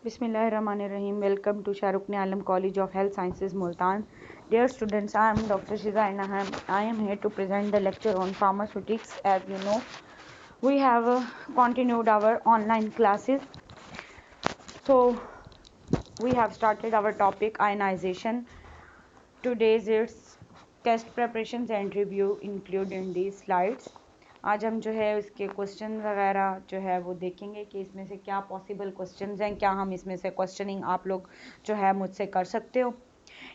Bismillahirrahmanirrahim. Welcome to Shahrukh Alam College of Health Sciences, Multan. Dear students, I am Dr. Shiza Inaham. I am here to present the lecture on pharmaceutics. As you know, we have continued our online classes. So, we have started our topic ionization. Today's its test preparations and review include in these slides. आज हम जो है इसके question वगैरह जो है वो देखेंगे कि इसमें से क्या पॉसिबल क्वेश्चंस हैं, क्या हम इसमें से क्वेश्चनिंग आप लोग जो है मुझसे कर सकते हो।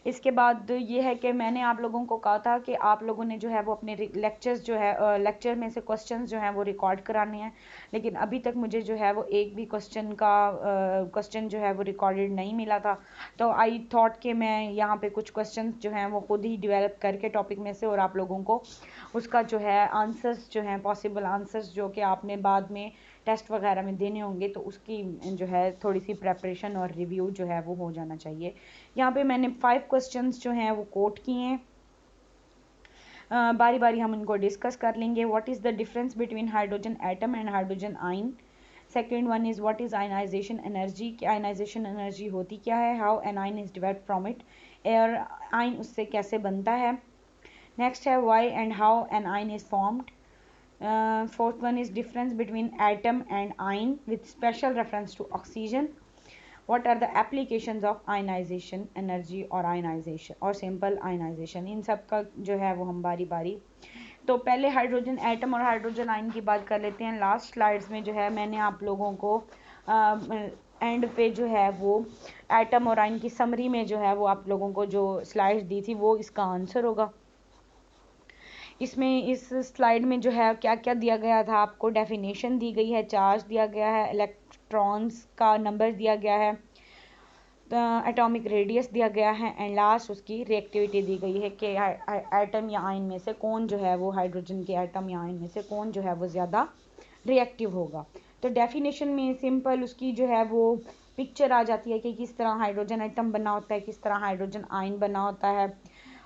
इसके बाद ये है कि मैंने आप लोगों को कहा था कि आप लोगों ने जो है वो अपने लेक्चर्स जो है लेक्चर में से क्वेश्चंस जो हैं वो रिकॉर्ड कराने हैं, लेकिन अभी तक मुझे जो है वो एक भी क्वेश्चन जो है वो रिकॉर्डेड नहीं मिला था। तो आई थॉट कि मैं यहाँ पे कुछ क्वेश्चंस जो हैं वो खुद ही डेवलप करके टॉपिक में से और आप लोगों को उसका जो है आंसर्स जो हैं पॉसिबल आंसर्स जो कि आपने बाद में टेस्ट वगैरह में देने होंगे तो उसकी जो है थोड़ी सी प्रेपरेशन और रिव्यू जो है वो हो जाना चाहिए। यहाँ पे मैंने 5 क्वेश्चंस जो हैं वो कोट किए हैं। बारी बारी हम इनको डिस्कस कर लेंगे। What is the difference between hydrogen atom and hydrogen ion. Second one is what is ionization energy, कि आयनाइजेशन एनर्जी होती क्या है। How an ion is develop from it, air ion उससे कैसे बनता है। नेक्स्ट है why and how an ion is formed. Fourth one is difference between atom and ion with special reference to oxygen. What are the applications of ionization energy और ionization और simple ionization, इन सब का जो है वो हम बारी बारी। तो पहले हाइड्रोजन एटम और हाइड्रोजन आयन की बात कर लेते हैं। लास्ट स्लाइड्स में जो है मैंने आप लोगों को एंड पे जो है वो एटम और आयन की समरी में जो है वो आप लोगों को जो स्लाइड्स दी थी वो इसका आंसर होगा। इसमें इस स्लाइड में जो है क्या क्या दिया गया था आपको, डेफिनेशन दी गई है, चार्ज दिया गया है, इलेक्ट्रॉन्स का नंबर दिया गया है, एटॉमिक रेडियस दिया गया है एंड लास्ट उसकी रिएक्टिविटी दी गई है कि एटम या आयन में से कौन जो है वो हाइड्रोजन के एटम या आयन में से कौन जो है वो ज़्यादा रिएक्टिव होगा। तो डेफिनेशन में सिंपल उसकी जो है वो पिक्चर आ जाती है कि किस तरह हाइड्रोजन एटम बना होता है, किस तरह हाइड्रोजन आयन बना होता है।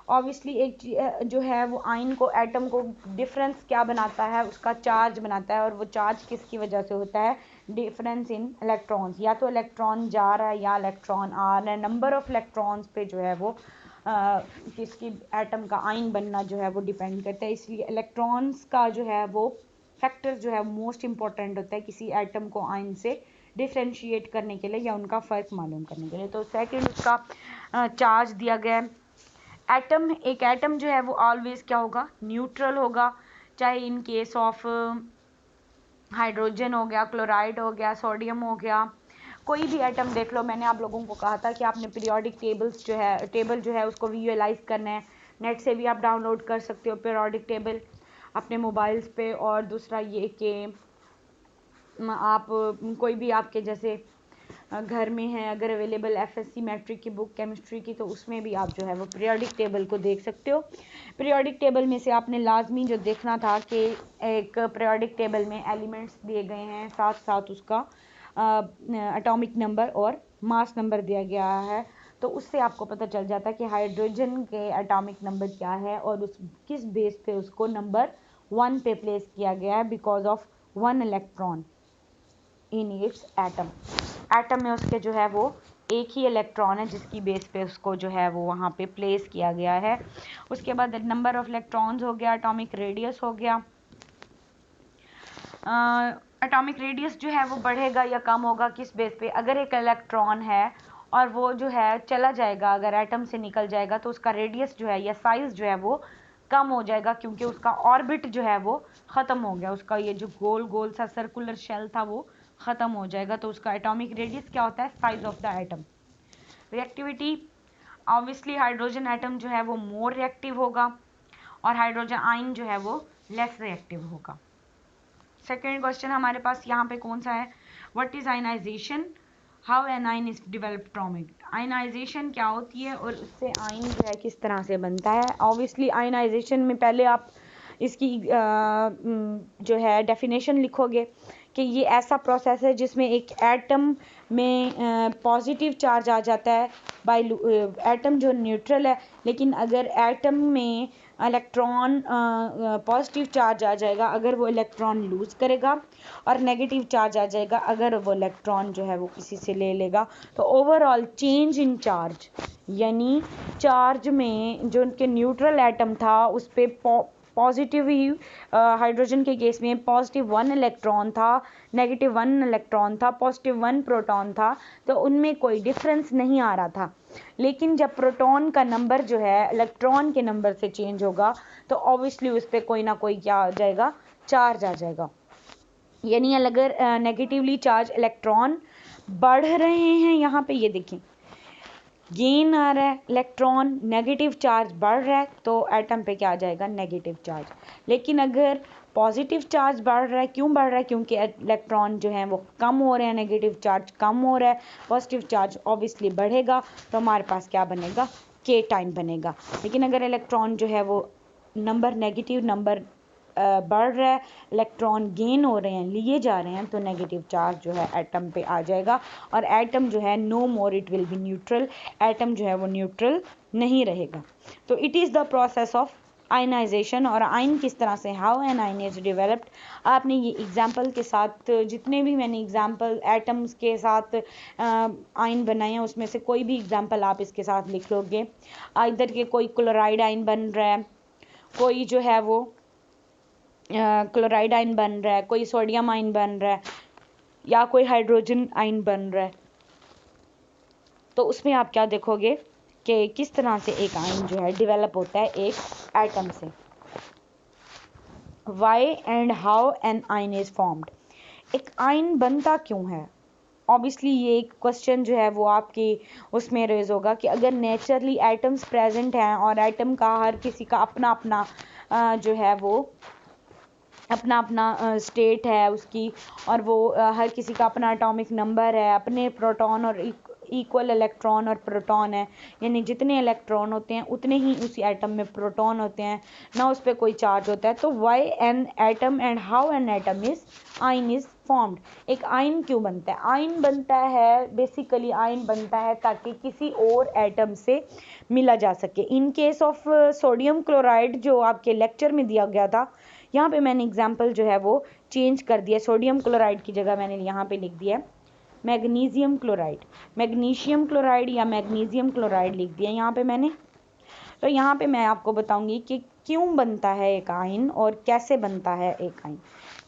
ऑब्वियसली एक जो है वो आयन को एटम को डिफरेंस क्या बनाता है, उसका चार्ज बनाता है, और वो चार्ज किसकी वजह से होता है, डिफरेंस इन इलेक्ट्रॉन्स। या तो इलेक्ट्रॉन जा रहा है या इलेक्ट्रॉन आ रहा है, नंबर ऑफ इलेक्ट्रॉन्स पे जो है वो किसकी एटम का आयन बनना जो है वो डिपेंड करता है। इसलिए इलेक्ट्रॉन्स का जो है वो फैक्टर जो है मोस्ट इंपॉर्टेंट होता है किसी एटम को आयन से डिफ्रेंशिएट करने के लिए या उनका फ़र्क मालूम करने के लिए। तो सेकंड उसका चार्ज दिया गया है। एटम, एक एटम जो है वो ऑलवेज क्या होगा, न्यूट्रल होगा, चाहे इन केस ऑफ हाइड्रोजन हो गया, क्लोराइड हो गया, सोडियम हो गया, कोई भी एटम देख लो। मैंने आप लोगों को कहा था कि आपने पीरियोडिक टेबल जो है उसको विजुअलाइज करना है। नेट से भी आप डाउनलोड कर सकते हो पीरियोडिक टेबल अपने मोबाइल्स पे। और दूसरा ये कि आप कोई भी आपके जैसे घर में है अगर अवेलेबल एफएससी मैट्रिक की बुक केमिस्ट्री की, तो उसमें भी आप जो है वो पीरियोडिक टेबल को देख सकते हो। पीरियोडिक टेबल में से आपने लाजमी जो देखना था कि एक पीरियोडिक टेबल में एलिमेंट्स दिए गए हैं, साथ साथ उसका एटॉमिक नंबर और मास नंबर दिया गया है। तो उससे आपको पता चल जाता है कि हाइड्रोजन के एटॉमिक नंबर क्या है और उस किस बेस पे उसको नंबर 1 पे प्लेस किया गया है, because of 1 electron in its atom. Atom में उसके जो है वो एक ही इलेक्ट्रॉन है जिसकी बेस पे उसको जो है वो वहाँ पे प्लेस किया गया है। उसके बाद नंबर ऑफ इलेक्ट्रॉन्स हो गया, एटॉमिक रेडियस हो गया। एटॉमिक रेडियस जो है वो बढ़ेगा या कम होगा किस बेस पे, अगर एक इलेक्ट्रॉन है और वो जो है चला जाएगा, अगर एटम से निकल जाएगा तो उसका रेडियस जो है या साइज जो है वो कम हो जाएगा, क्योंकि उसका ऑर्बिट जो है वो ख़त्म हो गया, उसका ये जो गोल गोल सा सर्कुलर शेल था वो ख़त्म हो जाएगा। तो उसका एटॉमिक रेडियस क्या होता है, size of the atom. Reactivity, obviously hydrogen atom जो है वो मोर रिएक्टिव होगा और हाइड्रोजन आयन जो है वो लेस रिएक्टिव होगा। सेकेंड क्वेश्चन हमारे पास यहाँ पे कौन सा है, what is ionisation, how an ion is develop from it. Ionisation क्या होती है और उससे आयन जो है किस तरह से बनता है। ऑब्वियसली आयनाइजेशन में पहले आप इसकी जो है डेफिनेशन लिखोगे कि ये ऐसा प्रोसेस है जिसमें एक एटम में पॉजिटिव चार्ज आ जाता है बाय एटम जो न्यूट्रल है, लेकिन अगर एटम में इलेक्ट्रॉन पॉजिटिव चार्ज आ जाएगा अगर वो इलेक्ट्रॉन लूज करेगा, और नेगेटिव चार्ज आ जाएगा अगर वो इलेक्ट्रॉन जो है वो किसी से ले लेगा। तो ओवरऑल चेंज इन चार्ज, यानी चार्ज में जो उनके न्यूट्रल एटम था उस पर पॉजिटिव ही हाइड्रोजन के केस में +1 इलेक्ट्रॉन था, -1 इलेक्ट्रॉन था, +1 प्रोटॉन था, तो उनमें कोई डिफरेंस नहीं आ रहा था। लेकिन जब प्रोटॉन का नंबर जो है इलेक्ट्रॉन के नंबर से चेंज होगा तो ऑब्वियसली उस पर कोई ना कोई क्या आ जाएगा, चार्ज आ जाएगा। यानी अगर नेगेटिवली चार्ज इलेक्ट्रॉन बढ़ रहे हैं, यहाँ पे ये देखें गेन आ रहा है, इलेक्ट्रॉन नेगेटिव चार्ज बढ़ रहा है तो एटम पे क्या आ जाएगा, नेगेटिव चार्ज। लेकिन अगर पॉजिटिव चार्ज बढ़ रहा है, क्यों बढ़ रहा है, क्योंकि इलेक्ट्रॉन जो है वो कम हो रहे हैं, नेगेटिव चार्ज कम हो रहा है, पॉजिटिव चार्ज ऑब्वियसली बढ़ेगा तो हमारे पास क्या बनेगा, के टाइम बनेगा। लेकिन अगर इलेक्ट्रॉन जो है वो नंबर नेगेटिव नंबर बढ़ रहा है, इलेक्ट्रॉन गेन हो रहे हैं, लिए जा रहे हैं, तो नेगेटिव चार्ज जो है एटम पे आ जाएगा और एटम जो है no more it will be neutral, atom जो है वो न्यूट्रल नहीं रहेगा। तो it is the process of ionisation. और आयन किस तरह से, how an ion is developed, आपने ये एग्जाम्पल के साथ, जितने भी मैंने एग्जाम्पल एटम्स के साथ आयन बनाए हैं उसमें से कोई भी एग्जाम्पल आप इसके साथ लिख लोगे। इधर के कोई क्लोराइड आयन बन रहा है, कोई जो है वो क्लोराइड आयन बन रहा है, कोई सोडियम आयन बन रहा है, या कोई हाइड्रोजन आयन बन रहा है, तो उसमें आप क्या देखोगे कि किस तरह से एक आयन जो है डेवलप होता है एक एटम से। Why and how an ion is formed, एक आयन बनता क्यों है। ऑब्वियसली ये एक क्वेश्चन जो है वो आपकी उसमें रेज होगा कि अगर नेचुरली एटम्स प्रेजेंट हैं और एटम का हर किसी का अपना अपना जो है वो अपना अपना स्टेट है उसकी, और वो हर किसी का अपना एटॉमिक नंबर है, अपने प्रोटॉन और इक्वल इलेक्ट्रॉन और प्रोटॉन है, यानी जितने इलेक्ट्रॉन होते हैं उतने ही उसी एटम में प्रोटॉन होते हैं, ना उस पर कोई चार्ज होता है। तो why an atom and how an atom is ion is formed, एक आयन क्यों बनता है। आयन बनता है, बेसिकली आयन बनता है ताकि किसी और एटम से मिला जा सके। In case of sodium chloride जो आपके लेक्चर में दिया गया था, यहाँ पे मैंने एग्जाम्पल जो है वो चेंज कर दिया, सोडियम क्लोराइड की जगह मैंने यहाँ पे लिख दिया मैग्नीशियम क्लोराइड, मैग्नीशियम क्लोराइड या मैग्नीशियम क्लोराइड लिख दिया यहाँ पे मैंने। तो यहाँ पे मैं आपको बताऊंगी कि क्यों बनता है एक आयन और कैसे बनता है एक आयन।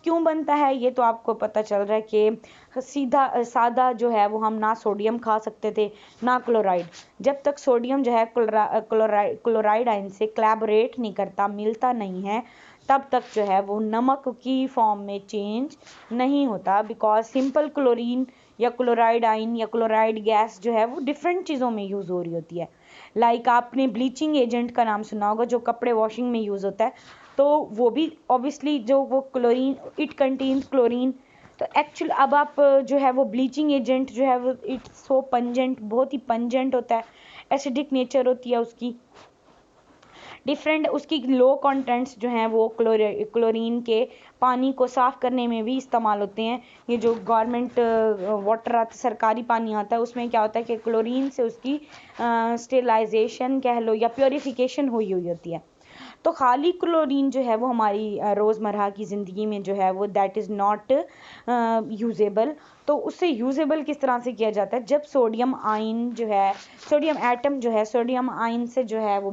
क्यों बनता है ये तो आपको पता चल रहा है कि सीधा सादा जो है वो हम ना सोडियम खा सकते थे ना क्लोराइड। जब तक सोडियम जो है क्लोराइड आयन से कोलैबोरेट नहीं करता, मिलता नहीं है, तब तक जो है वो नमक की फॉर्म में चेंज नहीं होता, बिकॉज सिंपल क्लोरीन या क्लोराइड आयन या क्लोराइड गैस जो है वो डिफरेंट चीज़ों में यूज़ हो रही होती है। लाइक आपने ब्लीचिंग एजेंट का नाम सुना होगा जो कपड़े वॉशिंग में यूज़ होता है, तो वो भी ऑब्वियसली जो वो क्लोरीन, इट कंटेन्स क्लोरीन। तो एक्चुअल अब आप जो है वो ब्लीचिंग एजेंट जो है वो इट्स सो पंजेंट, बहुत ही पंजेंट होता है, एसिडिक नेचर होती है उसकी, डिफरेंट उसकी लो कंटेंट्स जो हैं वो क्लोरीन के पानी को साफ़ करने में भी इस्तेमाल होते हैं। ये जो गवर्नमेंट वाटर आता है, सरकारी पानी आता है, उसमें क्या होता है कि क्लोरीन से उसकी स्टेरिलाइजेशन कह लो या प्योरीफिकेशन हुई हुई होती है। तो खाली क्लोरीन जो है वो हमारी रोज़मर्रा की ज़िंदगी में जो है वो दैट इज़ नॉट यूजेबल। तो उससे यूजेबल किस तरह से किया जाता है, जब सोडियम आयन जो है, सोडियम एटम जो है सोडियम आयन से जो है वो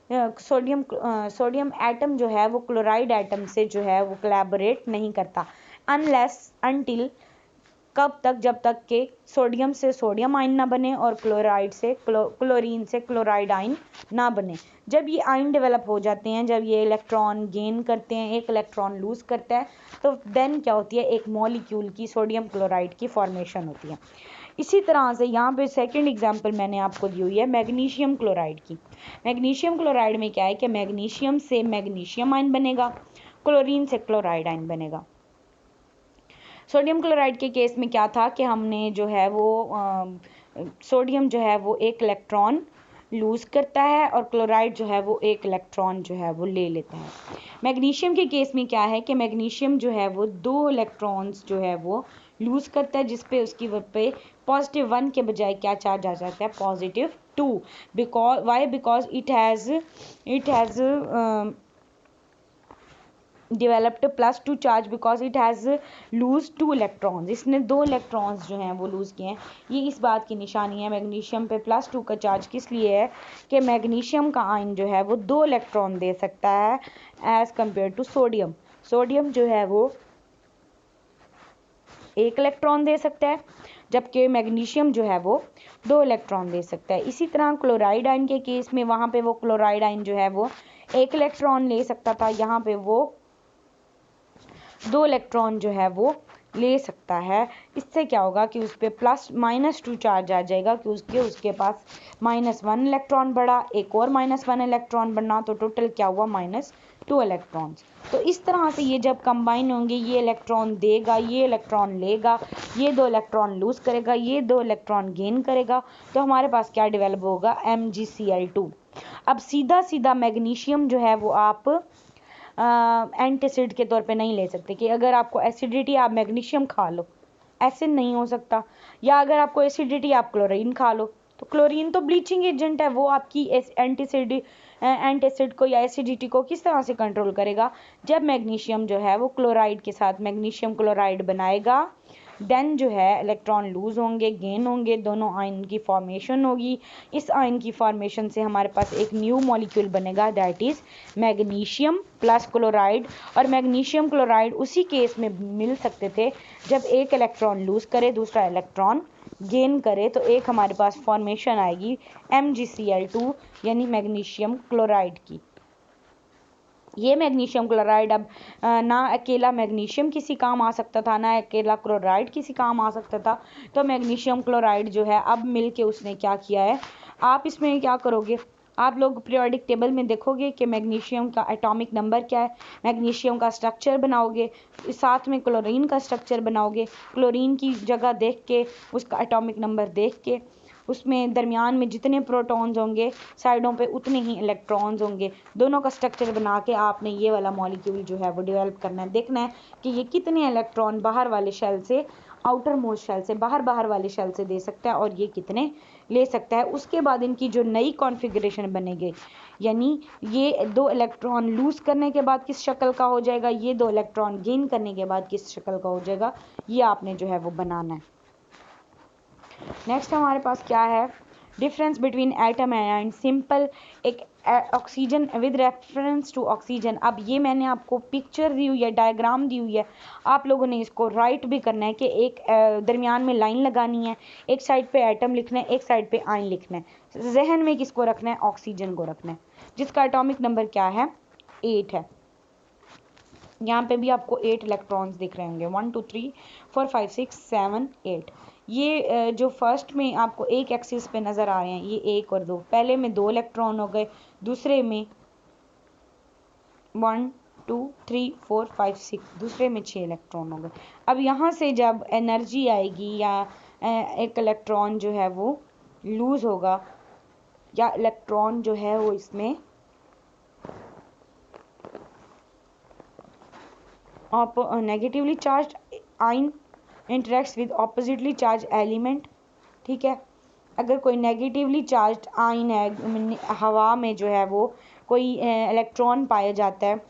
सोडियम एटम जो है वो क्लोराइड एटम से जो है वो कोलैबोरेट नहीं करता, अनलेस अनटिल कब तक, जब तक के सोडियम से सोडियम आयन ना बने और क्लोराइड से क्लोरीन से क्लोराइड आयन ना बने। जब ये आयन डेवलप हो जाते हैं, जब ये इलेक्ट्रॉन गेन करते हैं, एक इलेक्ट्रॉन लूज करता है, तो देन क्या होती है, एक मॉलिक्यूल की सोडियम क्लोराइड की फॉर्मेशन होती है। इसी तरह से यहाँ पे सेकंड एग्जांपल मैंने आपको दी हुई है मैग्नीशियम क्लोराइड की। मैग्नीशियम क्लोराइड में क्या है कि मैग्नीशियम से मैग्नीशियम आयन बनेगा, क्लोरीन से क्लोराइड आयन बनेगा। सोडियम क्लोराइड के केस में क्या था कि हमने जो है वो सोडियम जो है वो एक इलेक्ट्रॉन लूज करता है और क्लोराइड जो है वो एक इलेक्ट्रॉन जो है वो ले लेता है। मैग्नीशियम के केस में क्या है कि मैग्नीशियम जो है वो 2 इलेक्ट्रॉन्स जो है वो लूज करता है, जिसपे उसकी पे +1 के बजाय क्या चार्ज आ जाता है, +2। Because it has developed +2 charge because it has lose 2 electrons। इसने 2 इलेक्ट्रॉन्स जो हैं वो लूज किए हैं। ये इस बात की निशानी है मैग्नीशियम पे +2 का चार्ज किस लिए है कि मैग्नीशियम का आयन जो है वो 2 इलेक्ट्रॉन दे सकता है as compare to sodium. Sodium जो है वो 1 इलेक्ट्रॉन दे सकता है, जबकि मैग्नीशियम जो है वो 2 इलेक्ट्रॉन दे सकता है। इसी तरह क्लोराइड आयन के केस में वहाँ पे वो क्लोराइड आयन जो है वो 1 इलेक्ट्रॉन ले सकता था, यहाँ पे वो 2 इलेक्ट्रॉन जो है वो ले सकता है। इससे क्या होगा कि उस पर +-2 चार्ज आ जाएगा कि उसके पास -1 इलेक्ट्रॉन बढ़ा, एक और -1 इलेक्ट्रॉन बढ़ना, तो टोटल क्या हुआ, -2 इलेक्ट्रॉन्स। तो इस तरह से ये जब कंबाइन होंगे, ये इलेक्ट्रॉन देगा, ये इलेक्ट्रॉन लेगा, ये 2 इलेक्ट्रॉन लूज करेगा, ये 2 इलेक्ट्रॉन गेन करेगा, तो हमारे पास क्या डेवलप होगा, MgCl2। अब सीधा सीधा मैग्नीशियम जो है वो आप एंटीसिड के तौर पे नहीं ले सकते कि अगर आपको एसिडिटी आप मैग्नीशियम खा लो, ऐसे नहीं हो सकता। या अगर आपको एसिडिटी आप क्लोरीन खा लो, तो क्लोरीन तो ब्लीचिंग एजेंट है, वो आपकी एंटीसिड को या एसिडिटी को किस तरह से कंट्रोल करेगा, जब मैग्नीशियम जो है वो क्लोराइड के साथ मैग्नीशियम क्लोराइड बनाएगा, देन जो है इलेक्ट्रॉन लूज होंगे, गेन होंगे, दोनों आयन की फॉर्मेशन होगी। इस आयन की फॉर्मेशन से हमारे पास एक न्यू मॉलिक्यूल बनेगा, that is magnesium plus chloride. और मैग्नीशियम क्लोराइड उसी केस में मिल सकते थे जब एक इलेक्ट्रॉन लूज करे, दूसरा इलेक्ट्रॉन गेन करे, तो एक हमारे पास फॉर्मेशन आएगी MgCl2 यानी मैग्नीशियम क्लोराइड की। ये मैग्नीशियम क्लोराइड अब ना अकेला मैग्नीशियम किसी काम आ सकता था, ना अकेला क्लोराइड किसी काम आ सकता था, तो मैग्नीशियम क्लोराइड जो है अब मिलके उसने क्या किया है, आप इसमें क्या करोगे, आप लोग पीरियोडिक टेबल में देखोगे कि मैग्नीशियम का एटॉमिक नंबर क्या है, मैग्नीशियम का स्ट्रक्चर बनाओगे, साथ में क्लोरीन का स्ट्रक्चर बनाओगे, क्लोरीन की जगह देख के उसका एटॉमिक नंबर देख के उसमें दरमियान में जितने प्रोटॉन्स होंगे साइडों पे उतने ही इलेक्ट्रॉन्स होंगे, दोनों का स्ट्रक्चर बना के आपने ये वाला मॉलिक्यूल जो है वो डेवलप करना है। देखना है कि ये कितने इलेक्ट्रॉन बाहर वाले शेल से, आउटर मोस्ट शेल से, बाहर वाले शेल से दे सकता है और ये कितने ले सकता है। उसके बाद इनकी जो नई कॉन्फ़िगरेशन बनेगी, यानी ये 2 इलेक्ट्रॉन लूज करने के बाद किस शक्ल का हो जाएगा, ये 2 इलेक्ट्रॉन गेन करने के बाद किस शक्ल का हो जाएगा, ये आपने जो है वो बनाना है। नेक्स्ट हमारे पास क्या है, difference between atom and simple, एक oxygen with reference to oxygen. अब ये मैंने आपको पिक्चर दी हुई है, डायग्राम दी हुई है, आप लोगों ने इसको राइट भी करना है कि एक दरमियान में लाइन लगानी है, एक साइड पे एटम लिखना है, एक साइड पे आयन लिखना है। जहन में किसको रखना है, ऑक्सीजन को रखना है, जिसका एटॉमिक नंबर क्या है, 8 है। यहाँ पे भी आपको 8 इलेक्ट्रॉन्स दिख रहे होंगे, 1 2 3 4 5 6 7 8। ये जो फर्स्ट में आपको एक एक्सिस पे नज़र आ रहे हैं, ये 1 और 2, पहले में 2 इलेक्ट्रॉन हो गए, दूसरे में 1 2 3 4 5 6, दूसरे में 6 इलेक्ट्रॉन हो गए। अब यहाँ से जब एनर्जी आएगी या एक इलेक्ट्रॉन जो है वो लूज होगा, या इलेक्ट्रॉन जो है वो इसमें negatively charge ion interacts with oppositely charge element, ठीक है। अगर कोई नेगेटिवली चार्ज आयन है, हवा में जो है वो कोई इलेक्ट्रॉन पाया जाता है,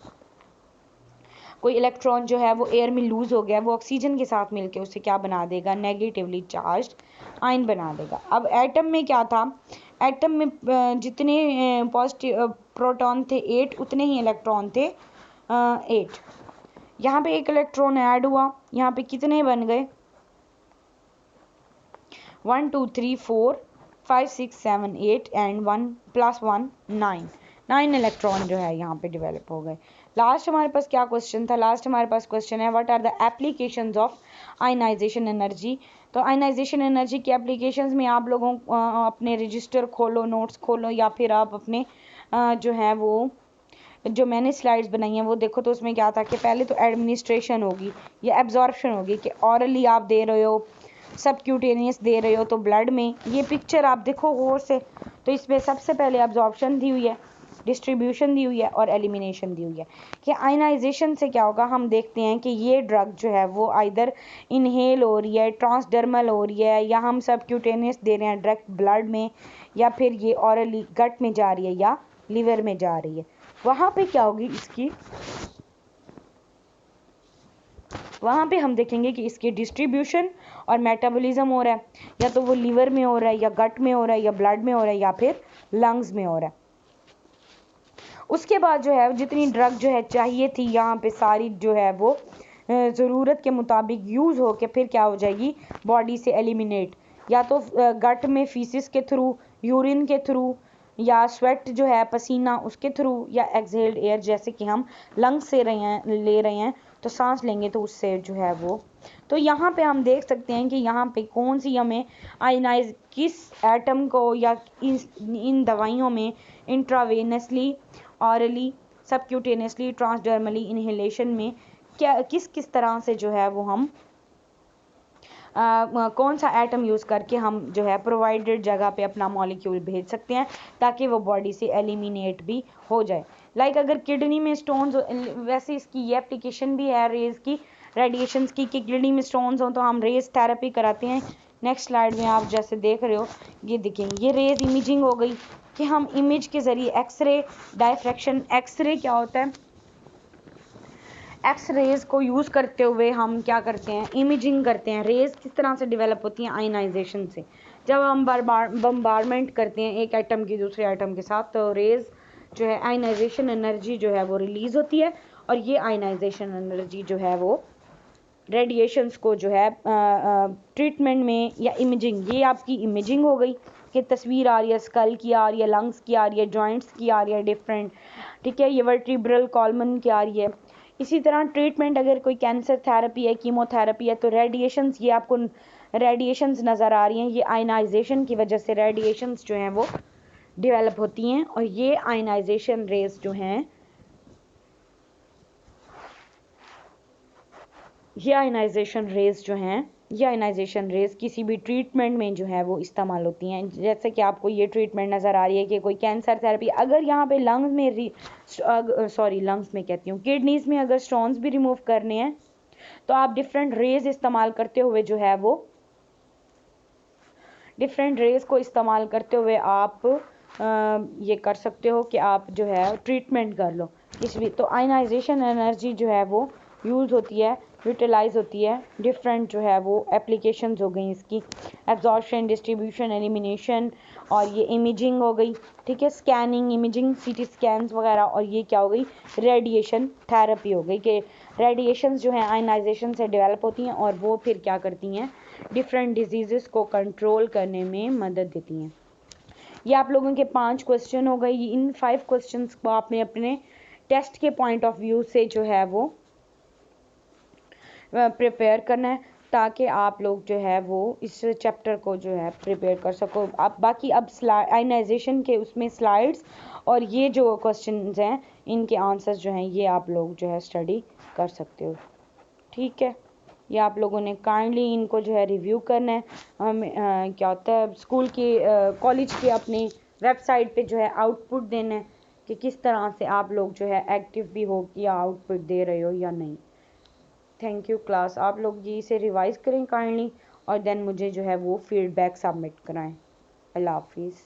कोई इलेक्ट्रॉन जो है वो एयर में लूज हो गया, वो ऑक्सीजन के साथ मिलके उसे क्या बना देगा, नेगेटिवली चार्ज आयन बना देगा। अब एटम में क्या था, एटम में जितने पॉजिटिव प्रोटॉन थे 8, उतने ही इलेक्ट्रॉन थे 8। यहाँ पे एक इलेक्ट्रॉन ऐड हुआ, यहाँ पे कितने बन गए, 1 2 3 4 5 6 7 8 एंड 1 + 1 9 इलेक्ट्रॉन जो है यहाँ पे डेवलप हो गए। लास्ट हमारे पास क्या क्वेश्चन था, लास्ट हमारे पास क्वेश्चन है, what are the applications of ionization energy. तो आयनाइजेशन एनर्जी की एप्लीकेशंस में आप लोगों अपने रजिस्टर खोलो, नोट्स खोलो, या फिर आप अपने जो है वो जो मैंने स्लाइड्स बनाई हैं वो देखो, तो उसमें क्या था कि पहले तो एडमिनिस्ट्रेशन होगी या एब्जॉर्प्शन होगी, कि ऑरली आप दे रहे हो, सबक्यूटेनियस दे रहे हो तो ब्लड में। ये पिक्चर आप देखो गौर से, तो इसमें सबसे पहले अब्जॉर्प्शन दी हुई है, डिस्ट्रीब्यूशन दी हुई है और एलिमिनेशन दी हुई है। कि आयनाइजेशन से क्या होगा, हम देखते हैं कि ये ड्रग जो है वो आइदर इनहेल हो रही है, ट्रांसडर्मल हो रही है, या हम सबक्यूटेनियस दे रहे हैं डायरेक्ट ब्लड में, या फिर ये ऑरली गट में जा रही है या लिवर में जा रही है। वहाँ पे क्या होगी इसकी, वहाँ पे हम देखेंगे कि इसकी डिस्ट्रीब्यूशन और मेटाबॉलिज्म हो रहा है, या तो वो लिवर में हो रहा है, या गट में हो रहा है, या ब्लड में हो रहा है, या फिर लंग्स में हो रहा है। उसके बाद जो है जितनी ड्रग जो है चाहिए थी यहाँ पे सारी जो है वो ज़रूरत के मुताबिक यूज़ हो के फिर क्या हो जाएगी, बॉडी से एलिमिनेट, या तो गट में फीसिस के थ्रू, यूरिन के थ्रू, या स्वेट जो है पसीना उसके थ्रू, या एक्सहेल्ड एयर जैसे कि हम लंग्स से ले रहे हैं तो सांस लेंगे तो उससे जो है वो। तो यहाँ पे हम देख सकते हैं कि यहाँ पे कौन सी हमें आयनाइज किस एटम को या इन दवाइयों में इंट्रावेनसली, ऑरली, सबक्यूटेनियसली, ट्रांसडर्मली, इनहेलेशन में क्या किस किस तरह से जो है वो हम कौन सा एटम यूज़ करके हम जो है प्रोवाइडेड जगह पे अपना मॉलिक्यूल भेज सकते हैं ताकि वो बॉडी से एलिमिनेट भी हो जाए। लाइक अगर किडनी में स्टोन्स, वैसे इसकी ये एप्लीकेशन भी है रेज की, रेडिएशंस की, कि किडनी में स्टोन्स हो तो हम रेज थेरेपी कराते हैं। नेक्स्ट स्लाइड में आप जैसे देख रहे हो, ये देखेंगे ये रेज इमेजिंग हो गई कि हम इमेज के ज़रिए एक्सरे डायफ्रैक्शन, एक्सरे क्या होता है, एक्स रेज को यूज़ करते हुए हम क्या करते हैं, इमेजिंग करते हैं। रेज किस तरह से डेवलप होती हैं, आयनाइजेशन से। जब हम बम्बारमेंट करते हैं एक एटम की दूसरे एटम के साथ तो रेज जो है आयनाइजेशन एनर्जी जो है वो रिलीज़ होती है, और ये आयनाइजेशन एनर्जी जो है वो रेडिएशंस को जो है ट्रीटमेंट में या इमेजिंग, ये आपकी इमेजिंग हो गई कि तस्वीर आ रही है, स्कल की आ रही है, लंग्स की आ रही है, जॉइंट्स की आ रही है डिफरेंट, ठीक है, ये वर्टिब्रल कॉलमन की आ रही है। इसी तरह ट्रीटमेंट अगर कोई कैंसर थेरेपी है, कीमोथेरेपी है, तो रेडिएशंस, ये आपको रेडिएशंस नज़र आ रही हैं, ये आयनाइजेशन की वजह से रेडिएशंस जो हैं वो डेवलप होती हैं। और ये आयनाइजेशन रेज जो हैं, ये आयनाइजेशन रेज जो हैं, ये आयनाइजेशन रेज किसी भी ट्रीटमेंट में जो है वो इस्तेमाल होती हैं। जैसे कि आपको ये ट्रीटमेंट नज़र आ रही है कि कोई कैंसर थेरेपी, अगर यहाँ पे लंग्स में लंग्स में कहती हूँ, किडनीज में अगर स्टोन्स भी रिमूव करने हैं तो आप डिफरेंट रेज इस्तेमाल करते हुए जो है वो, डिफरेंट रेज को इस्तेमाल करते हुए आप ये कर सकते हो कि आप जो है ट्रीटमेंट कर लो किसी भी। तो आयनाइजेशन एनर्जी जो है वो यूज़ होती है, यूटिलाइज होती है, डिफरेंट जो है वो एप्लीकेशंस हो गई इसकी, एब्जॉर्प्शन, डिस्ट्रीब्यूशन, एलिमिनेशन, और ये इमेजिंग हो गई, ठीक है, स्कैनिंग, इमेजिंग, सीटी स्कैन्स वगैरह, और ये क्या हो गई, रेडिएशन थेरेपी हो गई कि रेडिएशंस जो हैं आयनाइजेशन से डेवलप होती हैं और वो फिर क्या करती हैं, डिफरेंट डिजीज़ को कंट्रोल करने में मदद देती हैं। ये आप लोगों के 5 क्वेश्चन हो गए। इन 5 क्वेश्चंस को आपने अपने टेस्ट के पॉइंट ऑफ व्यू से जो है वो प्रिपेयर करना है ताकि आप लोग जो है वो इस चैप्टर को जो है प्रिपेयर कर सको। अब बाकी अब आयनाइजेशन के उसमें स्लाइड्स और ये जो क्वेश्चंस हैं इनके आंसर्स जो हैं ये आप लोग जो है स्टडी कर सकते हो, ठीक है। ये आप लोगों ने काइंडली इनको जो है रिव्यू करना है। क्या होता है स्कूल के कॉलेज के अपने वेबसाइट पे जो है आउटपुट देना है कि किस तरह से आप लोग जो है एक्टिव भी हो या आउटपुट दे रहे हो या नहीं। थैंक यू क्लास, आप लोग ये इसे रिवाइज करें काइंडली और देन मुझे जो है वो फीडबैक सबमिट कराएं। अल्लाह हाफिज़।